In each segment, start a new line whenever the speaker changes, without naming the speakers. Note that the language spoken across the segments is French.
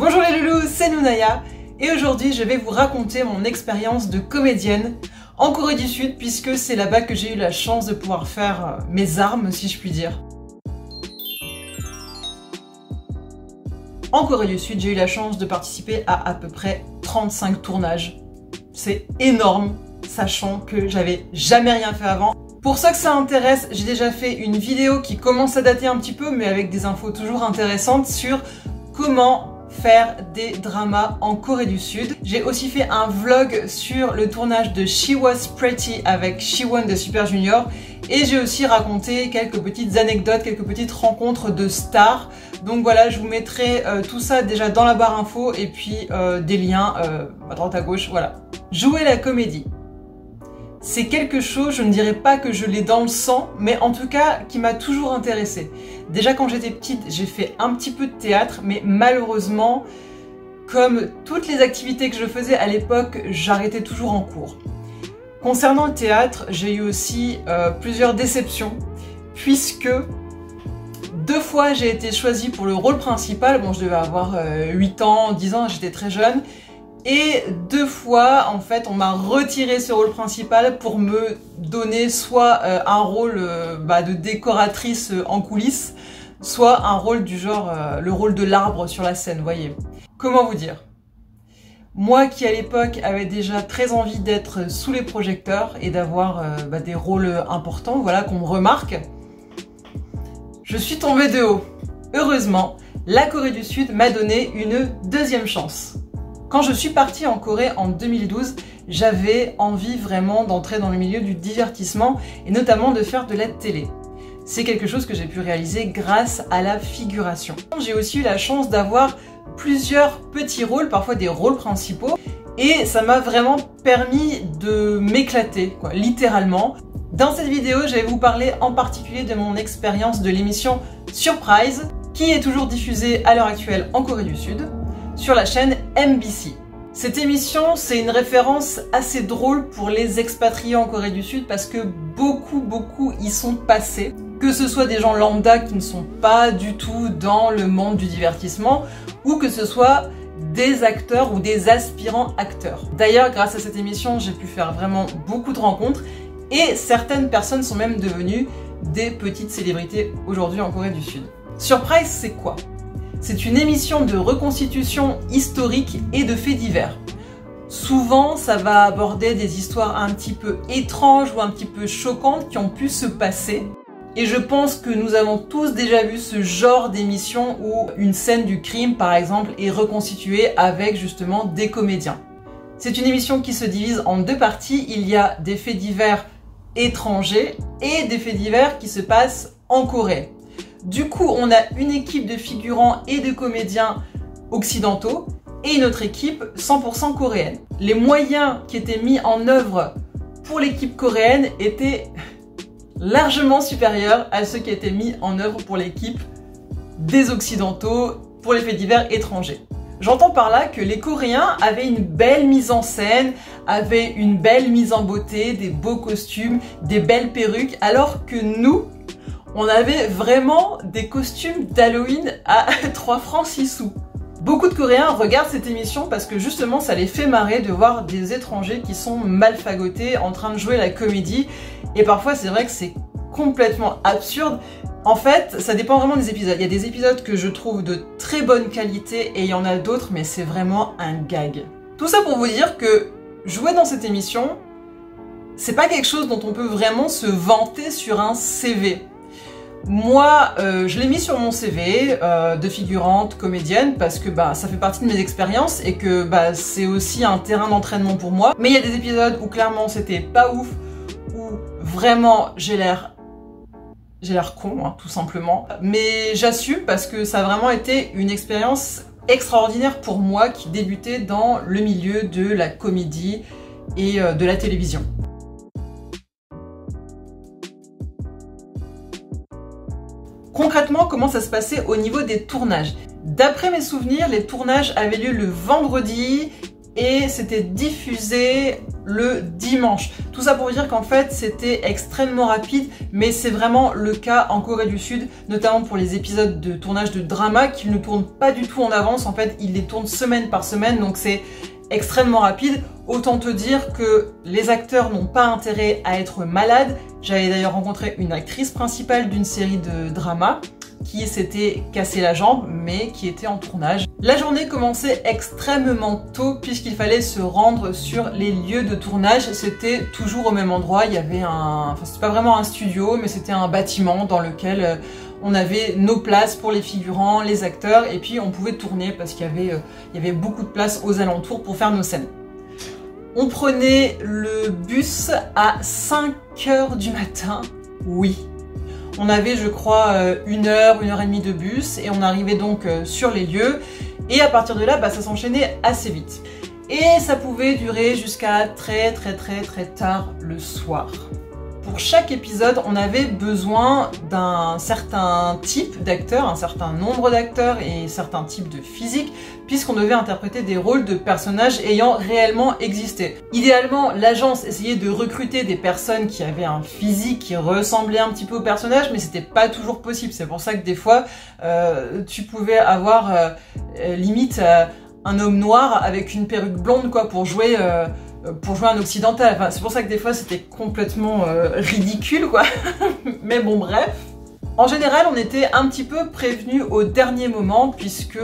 Bonjour les loulous, c'est Nounaya et aujourd'hui je vais vous raconter mon expérience de comédienne en Corée du Sud puisque c'est là-bas que j'ai eu la chance de pouvoir faire mes armes si je puis dire. En Corée du Sud, j'ai eu la chance de participer à peu près 35 tournages. C'est énorme, sachant que j'avais jamais rien fait avant. Pour ceux que ça intéresse, j'ai déjà fait une vidéo qui commence à dater un petit peu, mais avec des infos toujours intéressantes sur comment faire des dramas en Corée du Sud. J'ai aussi fait un vlog sur le tournage de She Was Pretty avec Siwon de Super Junior et j'ai aussi raconté quelques petites anecdotes, quelques petites rencontres de stars. Donc voilà, je vous mettrai tout ça déjà dans la barre info et puis des liens à droite à gauche, voilà. Jouer la comédie. C'est quelque chose, je ne dirais pas que je l'ai dans le sang, mais en tout cas qui m'a toujours intéressée. Déjà quand j'étais petite, j'ai fait un petit peu de théâtre, mais malheureusement, comme toutes les activités que je faisais à l'époque, j'arrêtais toujours en cours. Concernant le théâtre, j'ai eu aussi plusieurs déceptions, puisque 2 fois j'ai été choisie pour le rôle principal, bon je devais avoir 8 ans, 10 ans, j'étais très jeune, et 2 fois, en fait, on m'a retiré ce rôle principal pour me donner soit un rôle de décoratrice en coulisses, soit un rôle du genre, le rôle de l'arbre sur la scène, vous voyez. Comment vous dire? Moi qui à l'époque avait déjà très envie d'être sous les projecteurs et d'avoir des rôles importants, voilà, qu'on me remarque, je suis tombée de haut. Heureusement, la Corée du Sud m'a donné une 2e chance. Quand je suis partie en Corée en 2012, j'avais envie vraiment d'entrer dans le milieu du divertissement et notamment de faire de la télé. C'est quelque chose que j'ai pu réaliser grâce à la figuration. J'ai aussi eu la chance d'avoir plusieurs petits rôles, parfois des rôles principaux, et ça m'a vraiment permis de m'éclater, littéralement. Dans cette vidéo, je vais vous parler en particulier de mon expérience de l'émission Surprise, qui est toujours diffusée à l'heure actuelle en Corée du Sud, sur la chaîne MBC. Cette émission, c'est une référence assez drôle pour les expatriés en Corée du Sud parce que beaucoup y sont passés. Que ce soit des gens lambda qui ne sont pas du tout dans le monde du divertissement ou que ce soit des acteurs ou des aspirants acteurs. D'ailleurs, grâce à cette émission, j'ai pu faire vraiment beaucoup de rencontres et certaines personnes sont même devenues des petites célébrités aujourd'hui en Corée du Sud. Surprise, c'est quoi? C'est une émission de reconstitution historique et de faits divers. Souvent, ça va aborder des histoires un petit peu étranges ou un petit peu choquantes qui ont pu se passer. Et je pense que nous avons tous déjà vu ce genre d'émission où une scène du crime, par exemple, est reconstituée avec justement des comédiens. C'est une émission qui se divise en 2 parties. Il y a des faits divers étrangers et des faits divers qui se passent en Corée. Du coup, on a une équipe de figurants et de comédiens occidentaux et une autre équipe 100% coréenne. Les moyens qui étaient mis en œuvre pour l'équipe coréenne étaient largement supérieurs à ceux qui étaient mis en œuvre pour l'équipe des occidentaux pour les faits divers étrangers. J'entends par là que les Coréens avaient une belle mise en scène, avaient une belle mise en beauté, des beaux costumes, des belles perruques, alors que nous, on avait vraiment des costumes d'Halloween à 3 francs 6 sous. Beaucoup de Coréens regardent cette émission parce que justement ça les fait marrer de voir des étrangers qui sont mal fagotés en train de jouer la comédie. Et parfois c'est vrai que c'est complètement absurde. En fait, ça dépend vraiment des épisodes. Il y a des épisodes que je trouve de très bonne qualité et il y en a d'autres, mais c'est vraiment un gag. Tout ça pour vous dire que jouer dans cette émission, c'est pas quelque chose dont on peut vraiment se vanter sur un CV. Moi, je l'ai mis sur mon CV de figurante, comédienne, parce que ça fait partie de mes expériences et que c'est aussi un terrain d'entraînement pour moi. Mais il y a des épisodes où clairement c'était pas ouf, où vraiment j'ai l'air con, hein, tout simplement. Mais j'assume parce que ça a vraiment été une expérience extraordinaire pour moi qui débutais dans le milieu de la comédie et de la télévision. Concrètement, comment ça se passait au niveau des tournages? D'après mes souvenirs, les tournages avaient lieu le vendredi et c'était diffusé le dimanche. Tout ça pour dire qu'en fait c'était extrêmement rapide, mais c'est vraiment le cas en Corée du Sud, notamment pour les épisodes de tournage de drama qu'ils ne tournent pas du tout en avance. En fait ils les tournent semaine par semaine, donc c'est extrêmement rapide. Autant te dire que les acteurs n'ont pas intérêt à être malades. J'avais d'ailleurs rencontré une actrice principale d'une série de drama qui s'était cassé la jambe mais qui était en tournage. La journée commençait extrêmement tôt puisqu'il fallait se rendre sur les lieux de tournage. C'était toujours au même endroit, il y avait enfin c'était pas vraiment un studio mais c'était un bâtiment dans lequel on avait nos places pour les figurants, les acteurs et puis on pouvait tourner parce qu'il y avait beaucoup de place aux alentours pour faire nos scènes. On prenait le bus à 5h du matin, oui. On avait, je crois, 1 heure, 1h30 de bus et on arrivait donc sur les lieux. Et à partir de là, ça s'enchaînait assez vite. Et ça pouvait durer jusqu'à très tard le soir. Pour chaque épisode, on avait besoin d'un certain type d'acteur, un certain nombre d'acteurs et certains types de physique, puisqu'on devait interpréter des rôles de personnages ayant réellement existé. Idéalement, l'agence essayait de recruter des personnes qui avaient un physique qui ressemblait un petit peu au personnage, mais c'était pas toujours possible. C'est pour ça que des fois, tu pouvais avoir limite un homme noir avec une perruque blonde quoi pour jouer un occidental. Enfin, c'est pour ça que des fois c'était complètement ridicule quoi. Mais bon bref. En général on était un petit peu prévenus au dernier moment puisque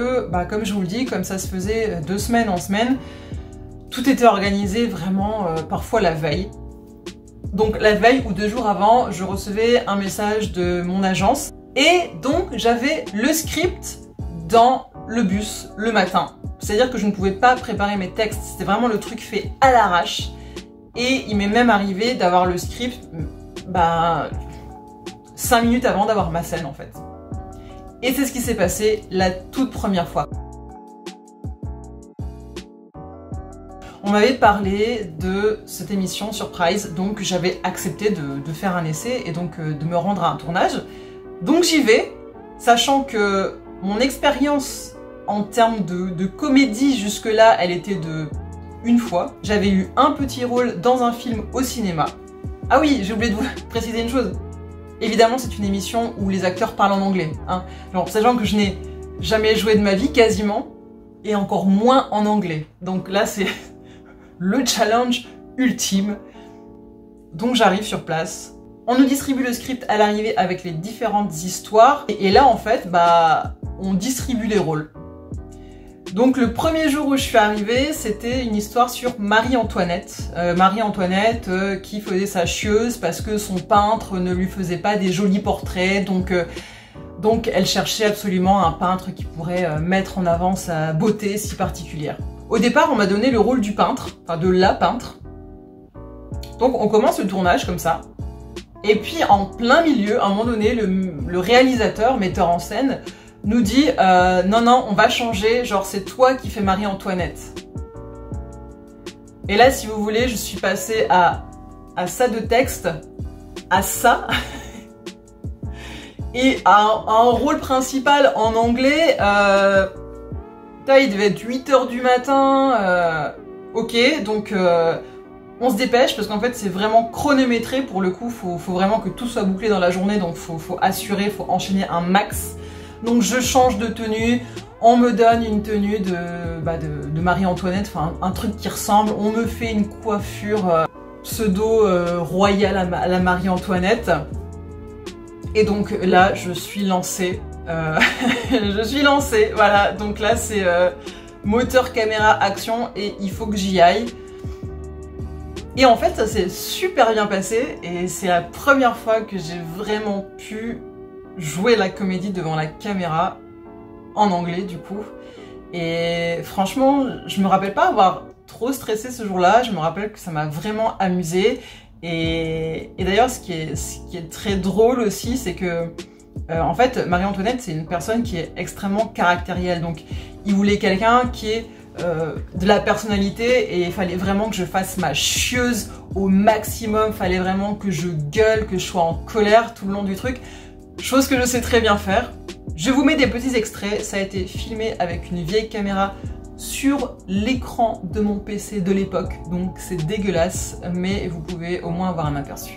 comme je vous le dis, comme ça se faisait de semaine en semaine, tout était organisé vraiment parfois la veille. Donc la veille ou 2 jours avant, je recevais un message de mon agence et donc j'avais le script dans le bus le matin. C'est-à-dire que je ne pouvais pas préparer mes textes, c'était vraiment le truc fait à l'arrache. Et il m'est même arrivé d'avoir le script 5 minutes avant d'avoir ma scène en fait. Et c'est ce qui s'est passé la toute première fois. On m'avait parlé de cette émission Surprise, donc j'avais accepté de faire un essai et donc de me rendre à un tournage. Donc j'y vais, sachant que mon expérience en termes de comédie jusque-là, elle était de 1 fois. J'avais eu un petit rôle dans un film au cinéma. Ah oui, j'ai oublié de vous préciser une chose. Évidemment, c'est une émission où les acteurs parlent en anglais. Genre, sachant que je n'ai jamais joué de ma vie, quasiment, et encore moins en anglais. Donc là, c'est le challenge ultime. Donc j'arrive sur place. On nous distribue le script à l'arrivée avec les différentes histoires. Et là, en fait, on distribue les rôles. Donc le premier jour où je suis arrivée, c'était une histoire sur Marie-Antoinette. Marie-Antoinette qui faisait sa chieuse parce que son peintre ne lui faisait pas des jolis portraits. Donc elle cherchait absolument un peintre qui pourrait mettre en avant sa beauté si particulière. Au départ, on m'a donné le rôle du peintre, enfin de la peintre. Donc on commence le tournage comme ça. Et puis en plein milieu, à un moment donné, le réalisateur, metteur en scène, nous dit non, on va changer, genre c'est toi qui fais Marie-Antoinette. Et là, si vous voulez, je suis passée à ça de texte, à ça, et à un rôle principal en anglais. Il devait être 8h du matin, ok, donc on se dépêche parce qu'en fait c'est vraiment chronométré pour le coup, faut vraiment que tout soit bouclé dans la journée, donc faut assurer, faut enchaîner un max. Donc je change de tenue, on me donne une tenue de Marie-Antoinette, enfin un truc qui ressemble, on me fait une coiffure pseudo royale à la Marie-Antoinette. Et donc là je suis lancée, voilà, donc là c'est moteur, caméra, action et il faut que j'y aille. Et en fait ça s'est super bien passé et c'est la première fois que j'ai vraiment pu jouer la comédie devant la caméra, en anglais du coup. Et franchement, je me rappelle pas avoir trop stressé ce jour-là, je me rappelle que ça m'a vraiment amusée. Et d'ailleurs, ce qui est très drôle aussi, c'est que en fait, Marie-Antoinette, c'est une personne qui est extrêmement caractérielle. Donc, il voulait quelqu'un qui ait de la personnalité et il fallait vraiment que je fasse ma chieuse au maximum. Il fallait vraiment que je gueule, que je sois en colère tout le long du truc. Chose que je sais très bien faire. Je vous mets des petits extraits. Ça a été filmé avec une vieille caméra sur l'écran de mon PC de l'époque, donc c'est dégueulasse, mais vous pouvez au moins avoir un aperçu.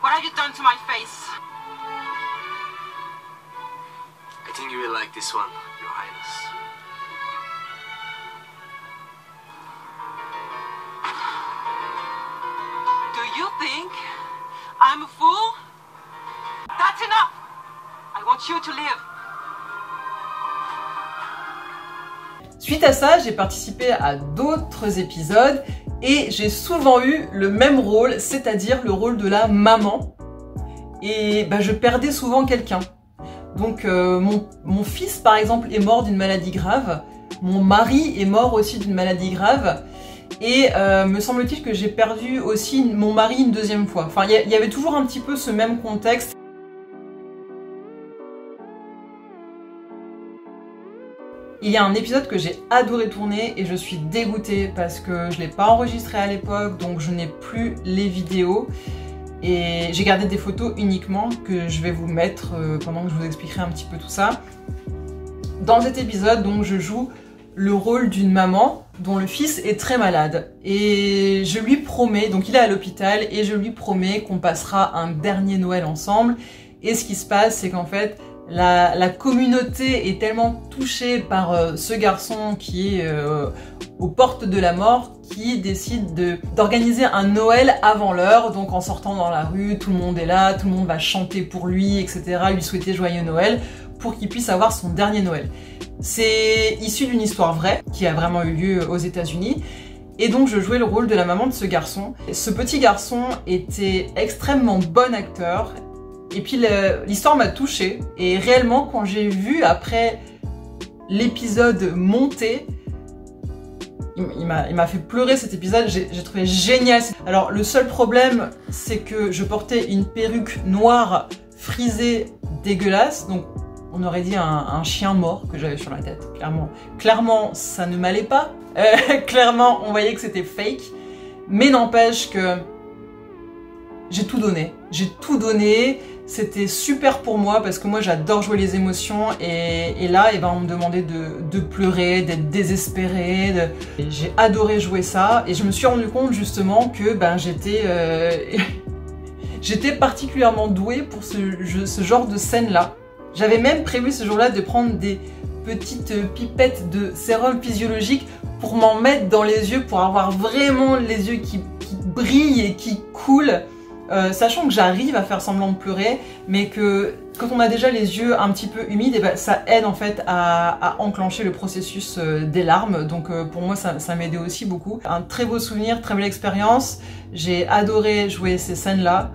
What have you done to my face?
I think you will like this one, Your Highness.
Do you think I'm a fool? That's enough! I want you to live.
Suite à ça, j'ai participé à d'autres épisodes et j'ai souvent eu le même rôle, c'est-à-dire le rôle de la maman. Et je perdais souvent quelqu'un. Donc mon fils par exemple est mort d'une maladie grave, mon mari est mort aussi d'une maladie grave, et me semble-t-il que j'ai perdu aussi mon mari une deuxième fois. Enfin, il y avait toujours un petit peu ce même contexte. Il y a un épisode que j'ai adoré tourner et je suis dégoûtée parce que je ne l'ai pas enregistré à l'époque, donc je n'ai plus les vidéos. Et j'ai gardé des photos uniquement que je vais vous mettre pendant que je vous expliquerai un petit peu tout ça. Dans cet épisode, donc, je joue le rôle d'une maman dont le fils est très malade. Et je lui promets, donc il est à l'hôpital, et je lui promets qu'on passera un dernier Noël ensemble. Et ce qui se passe, c'est qu'en fait, la communauté est tellement touchée par ce garçon qui est aux portes de la mort, qui décide d'organiser un Noël avant l'heure. Donc en sortant dans la rue, tout le monde est là, tout le monde va chanter pour lui, etc., lui souhaiter joyeux Noël, pour qu'il puisse avoir son dernier Noël. C'est issu d'une histoire vraie, qui a vraiment eu lieu aux États-Unis. Et donc je jouais le rôle de la maman de ce garçon. Ce petit garçon était extrêmement bon acteur. Et puis l'histoire m'a touchée, et réellement quand j'ai vu après l'épisode monter, il m'a fait pleurer cet épisode, j'ai trouvé génial. Alors le seul problème, c'est que je portais une perruque noire frisée dégueulasse, donc on aurait dit un chien mort que j'avais sur la tête, clairement. Clairement ça ne m'allait pas, clairement on voyait que c'était fake, mais n'empêche que j'ai tout donné, c'était super pour moi parce que moi j'adore jouer les émotions, et là on me demandait de pleurer, d'être désespérée, j'ai adoré jouer ça, et je me suis rendu compte justement que j'étais particulièrement douée pour ce genre de scène là. J'avais même prévu ce jour-là de prendre des petites pipettes de sérum physiologique pour m'en mettre dans les yeux, pour avoir vraiment les yeux qui brillent et qui coulent. Sachant que j'arrive à faire semblant de pleurer, mais que quand on a déjà les yeux un petit peu humides, ça aide en fait à enclencher le processus des larmes. Donc pour moi ça m'aidait aussi beaucoup. Un très beau souvenir, très belle expérience. J'ai adoré jouer ces scènes-là,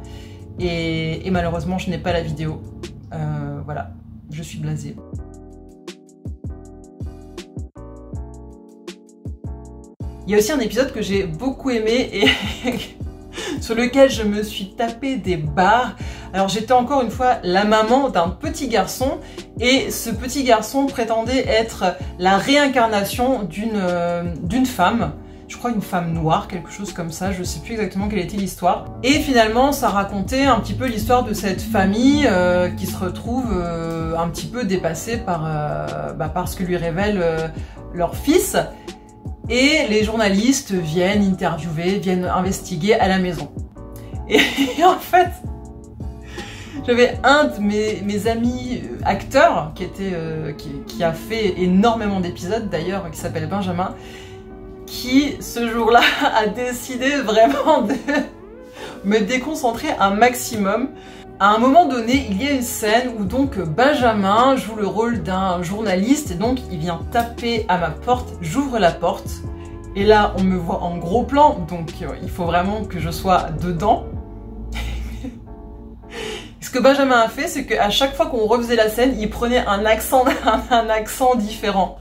et malheureusement je n'ai pas la vidéo. Voilà, je suis blasée. Il y a aussi un épisode que j'ai beaucoup aimé et sur lequel je me suis tapé des barres. Alors j'étais encore une fois la maman d'un petit garçon, et ce petit garçon prétendait être la réincarnation d'une femme, je crois une femme noire, quelque chose comme ça, je sais plus exactement quelle était l'histoire. Et finalement ça racontait un petit peu l'histoire de cette famille qui se retrouve un petit peu dépassée par ce que lui révèle leur fils. Et les journalistes viennent interviewer, viennent investiguer à la maison. Et en fait, j'avais un de mes amis acteurs qui a fait énormément d'épisodes d'ailleurs, qui s'appelle Benjamin, qui ce jour-là a décidé vraiment de me déconcentrer un maximum. À un moment donné, il y a une scène où donc Benjamin joue le rôle d'un journaliste, et donc il vient taper à ma porte, j'ouvre la porte, et là on me voit en gros plan, donc il faut vraiment que je sois dedans. Ce que Benjamin a fait, c'est qu'à chaque fois qu'on refaisait la scène, il prenait un accent différent.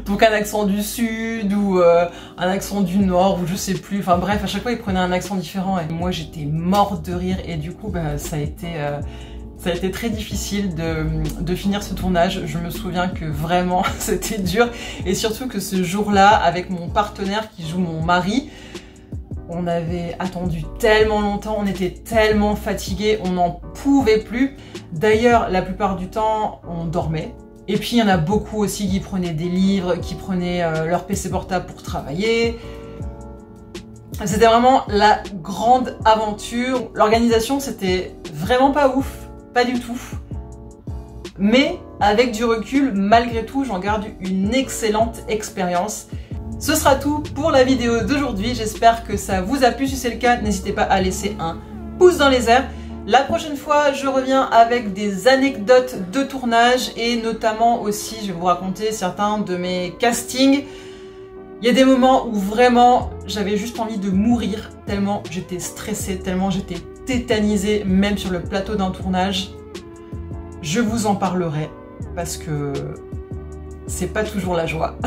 Donc un accent du sud, ou un accent du nord, ou je sais plus, enfin bref, à chaque fois il prenait un accent différent, et moi j'étais morte de rire, et du coup ça a été très difficile de finir ce tournage. Je me souviens que vraiment c'était dur, et surtout que ce jour-là, avec mon partenaire qui joue mon mari, On avait attendu tellement longtemps, on était tellement fatigués, on n'en pouvait plus. D'ailleurs, la plupart du temps, on dormait. Et puis, il y en a beaucoup aussi qui prenaient des livres, qui prenaient leur PC portable pour travailler. C'était vraiment la grande aventure. L'organisation, c'était vraiment pas ouf, pas du tout. Mais avec du recul, malgré tout, j'en garde une excellente expérience. Ce sera tout pour la vidéo d'aujourd'hui. J'espère que ça vous a plu. Si c'est le cas, n'hésitez pas à laisser un pouce dans les airs. La prochaine fois, je reviens avec des anecdotes de tournage et notamment aussi, je vais vous raconter certains de mes castings. Il y a des moments où vraiment, j'avais juste envie de mourir tellement j'étais stressée, tellement j'étais tétanisée, même sur le plateau d'un tournage. Je vous en parlerai parce que c'est pas toujours la joie.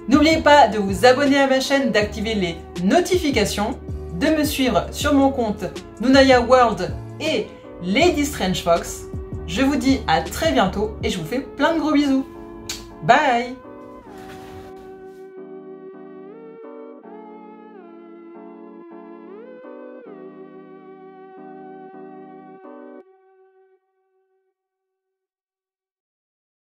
N'oubliez pas de vous abonner à ma chaîne, d'activer les notifications, de me suivre sur mon compte Nounaya World et Lady Strange Fox. Je vous dis à très bientôt et je vous fais plein de gros bisous. Bye!